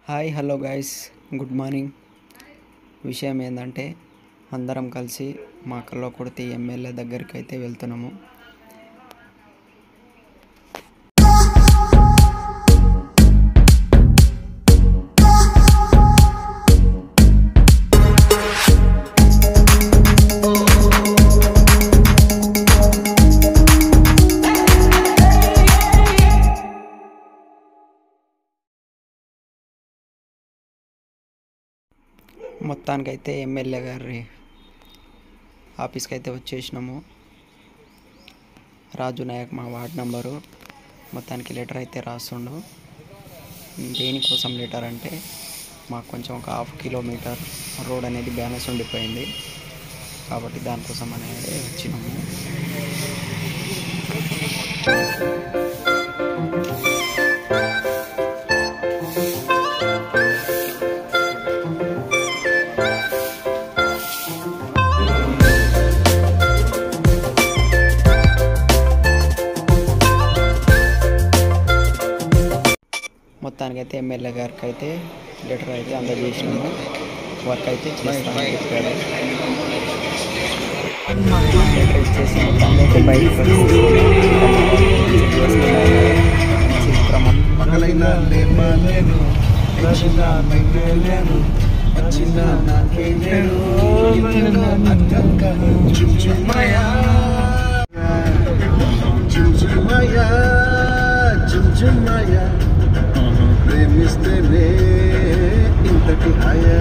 Hi hello guys, good morning. విషయం ఏంటంటే అందరం కలిసి మా కల్వకుర్తి ఎమ్మెల్యే దగ్గరికి అయితే వెళ్తున్నాము. మొత్తానికైతే ఎమ్మెల్యే గారి ఆఫీస్కి అయితే వచ్చేసినాము. రాజు నాయక్ మా వార్డ్ నంబరు మొత్తానికి లెటర్ అయితే రాస్తుండు. దేనికోసం లెటర్ అంటే మాకు కొంచెం ఒక 1/2 కిలోమీటర్ రోడ్ అనేది బ్యాలెన్స్ ఉండిపోయింది కాబట్టి దానికోసం అనేది వచ్చినాము. మొత్తానికైతే ఎమ్మెల్యే గారికి అయితే లెటర్ అయితే అందజేసినాము. వర్క్ అయితే చేస్తామని చెప్పారు. లెటర్ ఇచ్చేసి మొత్తానికి బయటకు ప్రేమిస్తేనే ఇంతటి హాయా